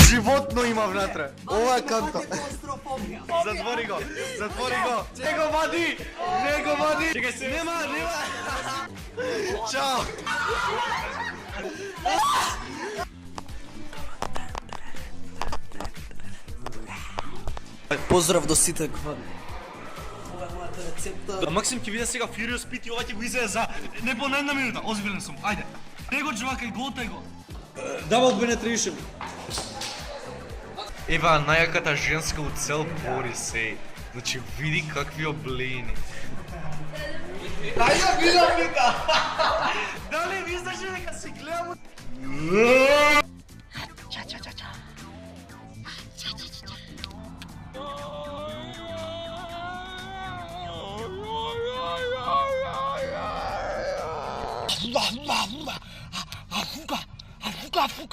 Животно има внатре. Ова е канта. Затвори го. Не го вади. Чекай се. Нема. Чао. Поздрав до сите. Ова е мојата рецепта. Максим ќе види сега Furious Pit и ова ќе го изеде за не по една минута. Озбилен сум. Ајде. Не го джвакај, готај го. Double penetration. Ева најаката женска од цел Борис е. Значи види какви облени. Ајде видам вика. Дали ви издържи дека си гледам? Ча.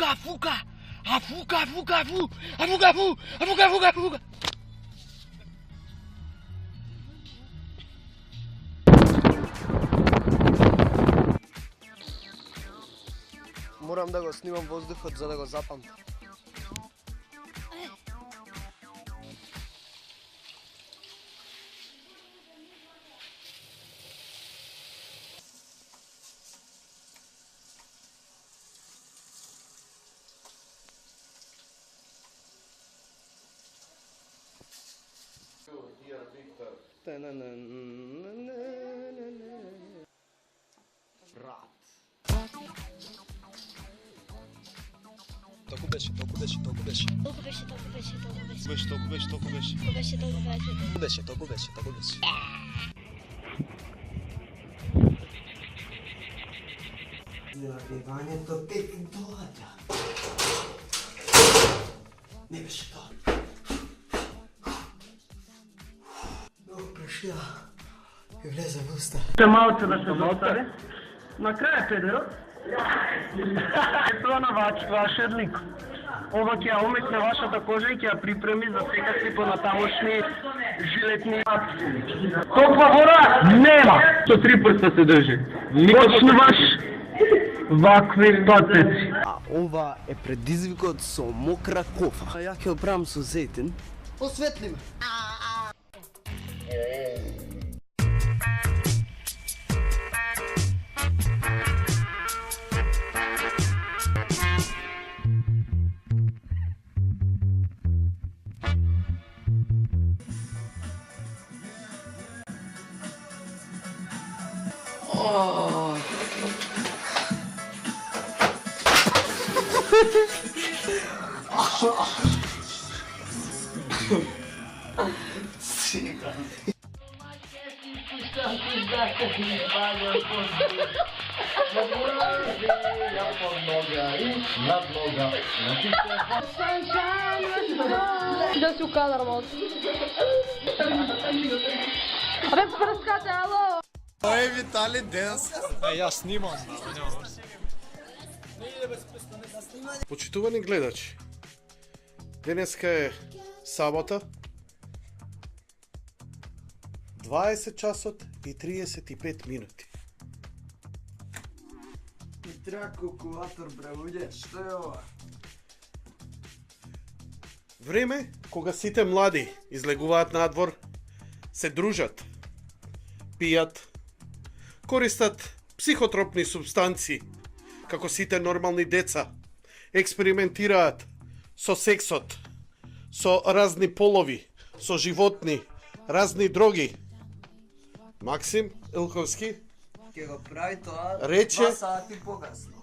Afuga. Морам да го снимам воздухот за да го запамтам. Брат. Толку беше. Навивањето тек доаѓа. Не беше тоа. Прошля и влезе в уста. Малце да се достави. На крај педерот. Тоа на вашиот лик. Ова ќе ја омекне вашата кожа и ќе ја припреми за секакви понатамошни жилетни акции. Топла вода нема. Со 3 прста се држи. Точно ваш вакви патеци. А ова е предизвикот со мокра кофа. А ја ќе оправам со зејтин. Осветли ме. Да си кадър, мод. Абе, пръскате, ало! Ой, Витали, денес. Јас снимам. Почитувани гледачи, денеска е сабота, 20 часот и 35 минути. И треба калкулатор, бре, луѓе, што е ова? Време кога сите млади излегуваат надвор, се дружат, пијат, користат психотропни субстанции, како сите нормални деца, експериментираат со сексот, со разни полови, со животни, разни дроги. Максим Илковски Ке го прави тоа рече 2 сати погасно.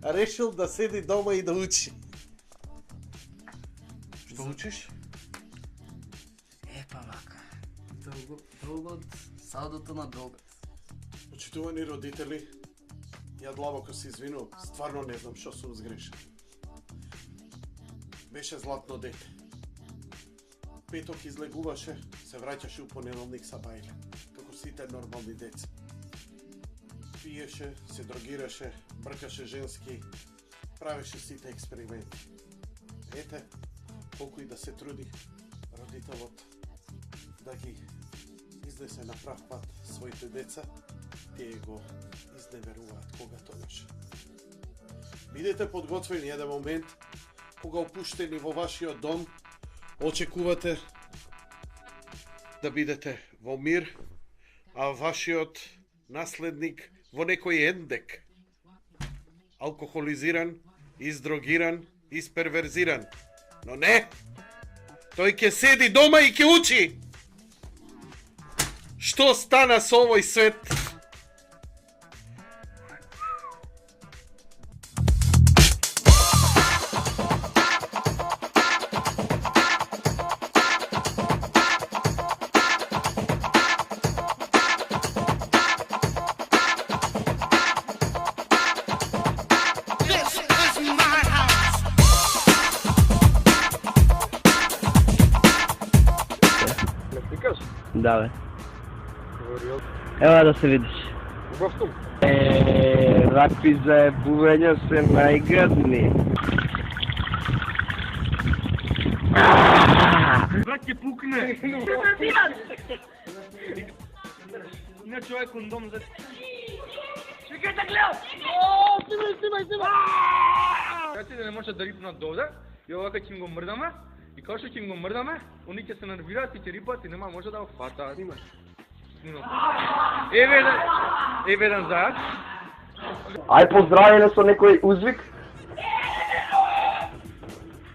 решил да седи дома и да учи. Што учиш? Епа вака. Долгот, садото на долгот. Почитувани родители, ја длабоко се извинувам, стварно не знам што сум сгрешил. Беше златно дете. Петок излегуваше, се враќаше у понеделник са бајле, како сите нормални деца. Пиеше, се дрогираше, бркаше женски, правеше сите експерименти. Ете, колку и да се труди родителот да ги изнесе на прав пат своите деца, тие го изневеруваат кога тоа може. Бидете подготвени еден момент, кога опуштени во вашиот дом, очекувате да бидете во мир, а вашиот наследник во некој ендек, алкохолизиран, издрогиран, исперверзиран. Но не! Тој ќе седи дома и ќе учи! Што стана со овој свет? Да, бе. Ела да се видиш. Вакви заебувања се најгадни. Брат ќе пукне! Не човек кондом за... Чекай да гледам! Снимай! Кати да не може да рипнат довде и овака ќе го мрдаме и као што ќе го мрдаме, они ќе се нервираат и ќе рипат и нема може да го фатаат. Снимам. Еве еден зајац. Ај поздравиле со некој узвик.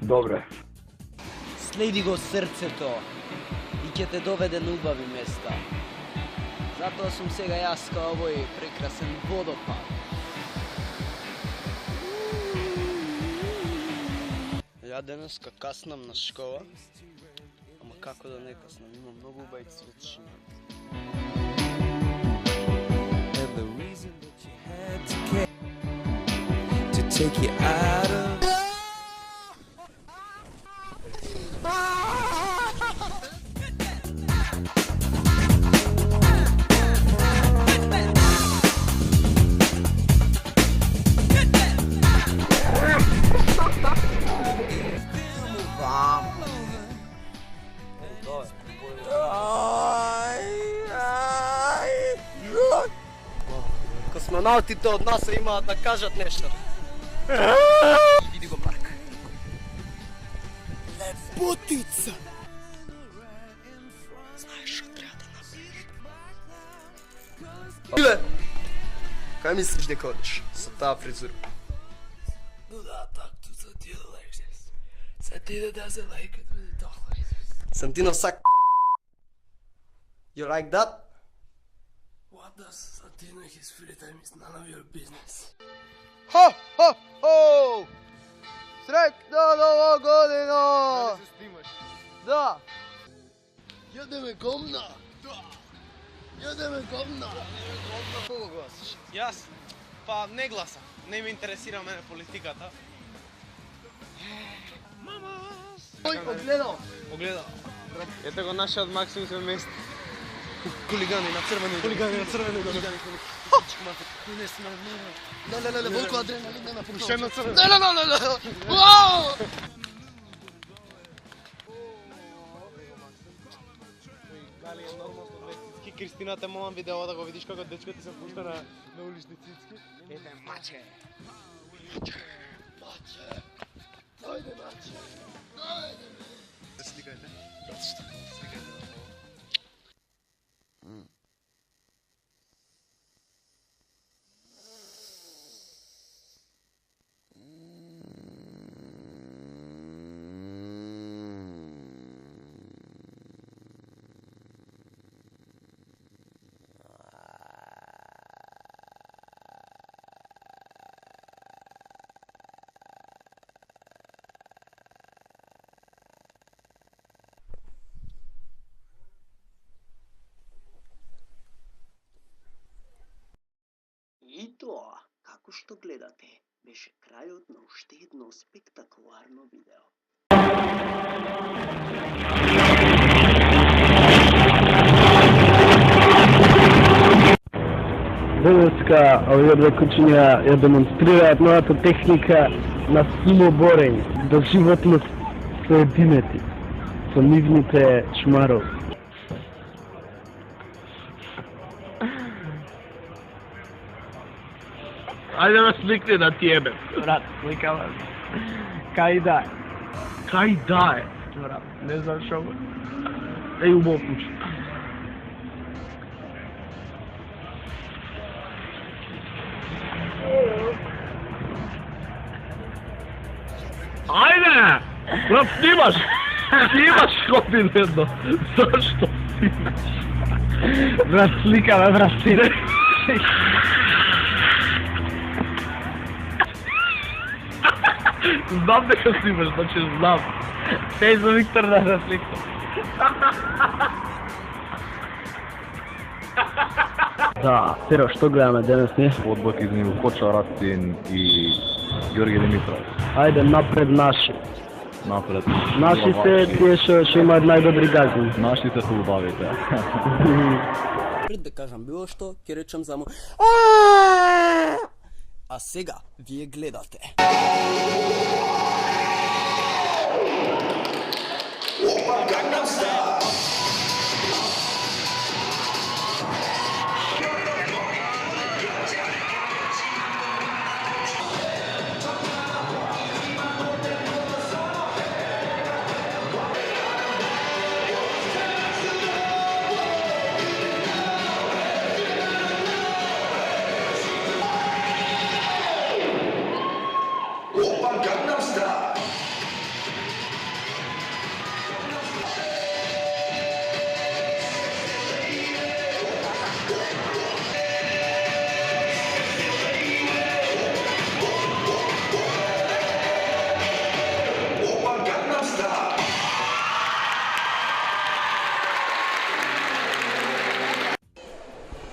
Добре. Следи го срцето и ќе те доведе на убави места. Затоа сум сега јас као овој прекрасен водопад. Ја денеска каснам на школа, ама како да не каснам, имам многу убави цветчиња. Take you out of Космонавтите од НАСА имаат да кажат нешто. Види го Марк. Лепотица! Знаеш што треба да направиш? Иле! Кај мислиш дека одиш со таа фризура? No, that doctor to deal like this. Santino doesn't like it when you talk like this. Santino suck. You like that? What does Santino in his free time is none of your business. Ho, ho, ho! Srećna Nova godina! Da li se snimaš? Da! Jedeme govna! Da! Jedeme govna! Koga glasiš? Јас? Па не гласам. Не ме интересира мене политиката. Мама! Ој, огледал! Огледал. Ете го нашиот Максим се мести. Хулигани на црвено. Хулигани на црвено. Хулигани. Не сме, не. Волко адреналин нема помощ. Ше на црвено. Не. Вау! Дали е нормално цицки? Кристина те молам видео да го видиш како дечко ти се пушта на улични цицки. Ете маче. Маче. Дојде маче. Дојде. Сликајте. Сликајте. И тоа, како што гледате, беше крајот на уште едно спектакуларно видео. Денеска овие две кучиња ја демонстрираат новата техника на сумоборење, доживотно соединети со нивните чмарови. Ajde da slikne da ti jebem. Brat, slikava se. Kaj daje? Kaj daje? Brat, ne znam što go. Ej u moju kuću. Ajde! Brat, snimaš! Snimaš obiljedno! Zašto snimaš? Brat, slika me, brat, snimaš. Znam da ga snimaš, znači znam. Ej, za Viktor da sliku. Da, Pero, što gledamo danas, nije? Odbor između Koča Ratin i Georgij Dimitrov. Ajde, napred naši. Napred. Naši se tije što imaju najdobri gazni. Naši se tu bavite. Пред да кажам било што, ќе речам само А сега вие гледате.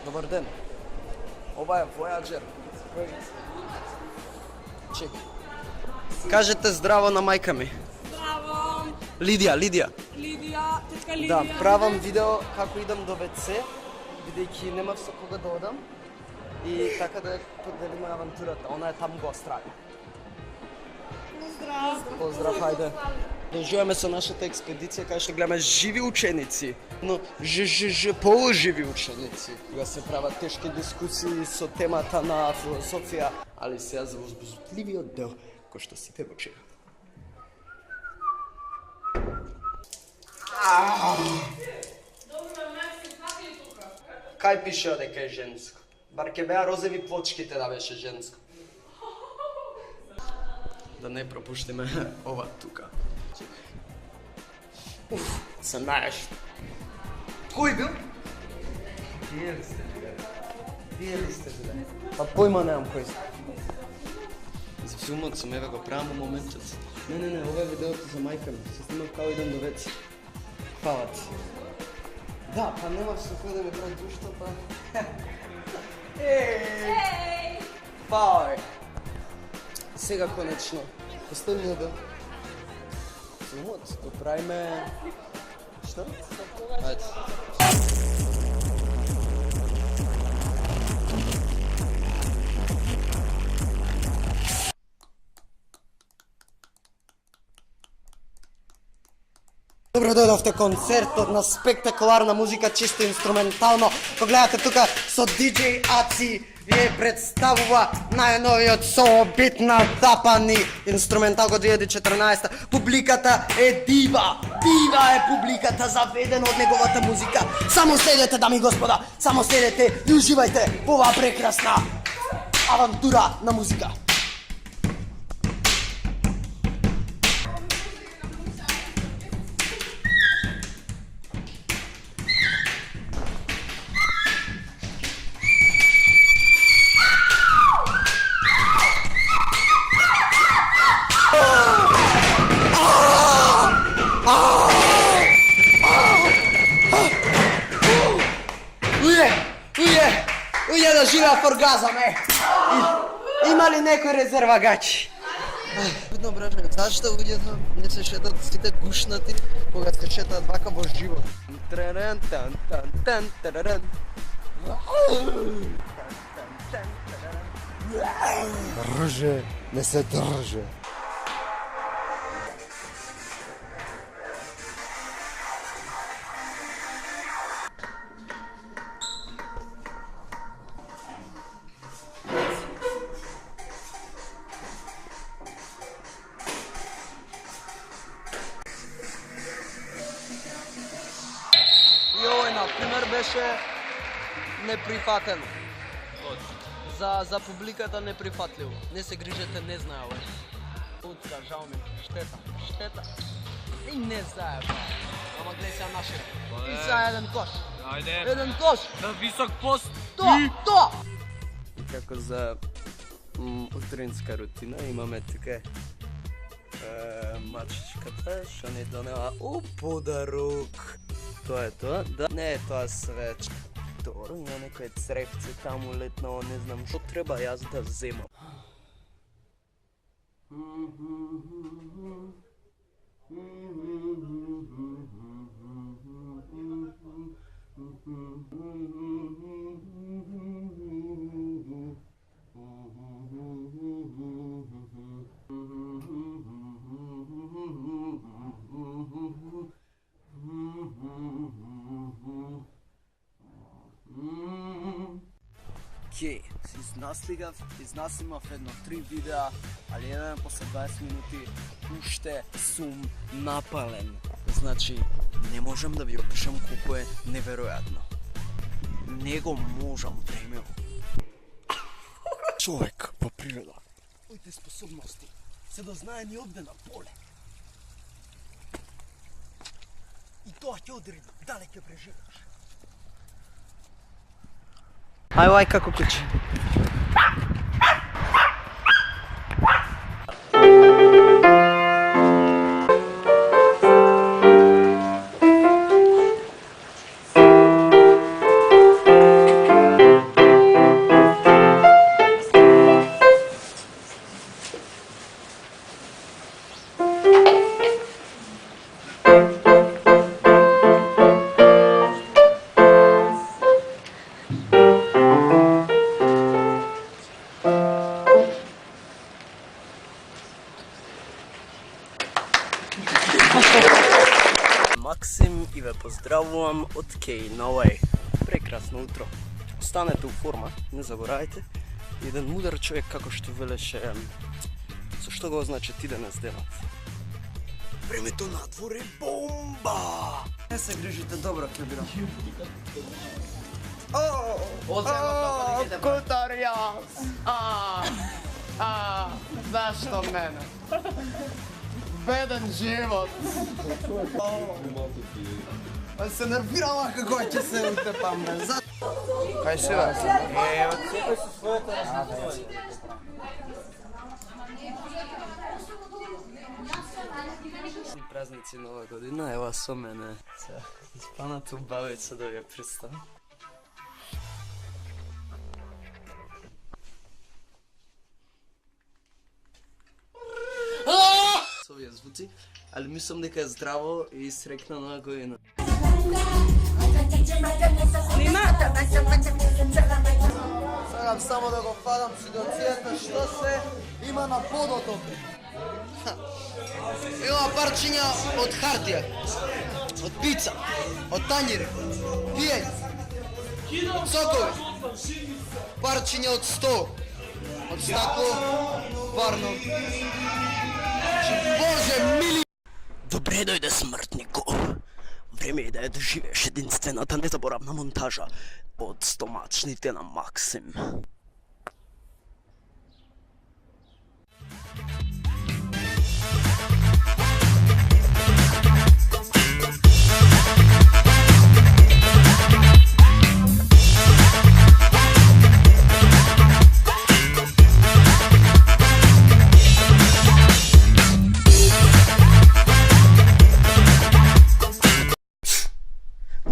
Добар ден. Ова е Voyager. Чек. Кажете здраво на мајка ми. Здраво! Лидија. Лидија, тетка Лидија. Да, правам видео како идам до ВЦ, бидејќи немав со кога да одам. И така да поделиме авантурата. Она е таму го остави. Поздрав! Поздрав, ајде. Продолжуваме со нашата експедиција кај што гледаме живи ученици, но полуживи ученици. Кога се прават тешки дискусии со темата на философија, али сега за возбузливиот дел, кој што сите го чекат. Кај пише дека е женско? Бар ке беа розови плочките да беше женско. Да не пропуштиме ова тука. Уф, се наеш. Кој бил? Вие ли сте? Вие ли сте, бе? Па појма немам кој сте. За филмот сум, еве го правам во моментот. Не, ова е видеото за мајка ми. Се снимав као идам до ВЦ. Фала ти. Да, па немав со кој да ми прави душто, па... Ей! Фала, сега конечно. Последниот дел. Филмот, го правиме... Што? Ајде. Добро дојдовте концертот на спектакуларна музика, чисто инструментално. Го гледате тука со DJ Аци, вие представува најновиот сообит на Тапани, инструменталко 2014. Публиката е дива, дива е публиката, заведена од неговата музика. Само следете, дами и господа, само следете и уживајте во оваа прекрасна авантура на музика. Ујде да живеат оргазам, Има ли некој резерва гачи? Видно, браже, зашто луѓето не се шетат сите гушнати кога се шетат вака во живот? Тререн, тан, тан, тан, тререн. Друже, не се држе. беше неприфатено. За публиката неприфатливо. Не се грижете, не знае, бе. Утка, жал ми. Штета. И не знае, бе. Ама гледай сега нашия. И сега еден кош. Ajde. Еден кош. Na visok post. То! Како за утринска рутина имаме тука мачичката, што ни донела подарок. Тоа е тоа? Да. Не е тоа свеч. Добро, има некој цревце таму летнало, не знам што треба јас да земам. Окей, изнасимав едно 3 видеа, али еден после 20 минути уште сум напален. Значи, не можам да ви опишам колку е неверојатно. Не го можам, времево. Човек по природа. Твоите способности се да знае ни овде на поле. И тоа ќе одри далеќе ќе преживееш. Ај, како куче. Максим и ве поздравувам од K-Noway. Прекрасно утро. Останете у форма, не заборавајте. Еден мудар човек како што велеше, зашто го значи ти денес денот. Времето надвор е бомба! Не се грижите, добро ќе бидам. Кутар јас! Зашто мене? Беден живот! Се нервирала како ќе се утепам, бе. Кај си, бе? Празници нова година, ева со мене. Испанато бабица да ја представам. Со овие звуци, али мислам дека е здраво и срекна нова година. Сакам само да го фадам ситуацијата што се има на подото. Има парчиња од хартија, од пица, од тањири, пијање, од сокови, парчиња од стол, од стакло, парно. Боже мили! Добре дојде смртнику. Време е да ја доживееш единствената незаборавна монтажа од стомачните на Максим.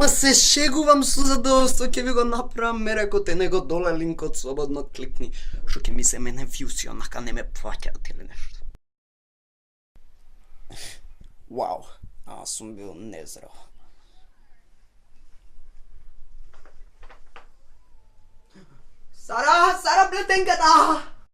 Ма се шегувам со задоволство, ќе ви го направам мерекот е него доле линкот слободно кликни, што ќе ми се мене вјуси, онака не ме плаќаат или нешто. Вау, аз сум бил незрел. Сара плетенката!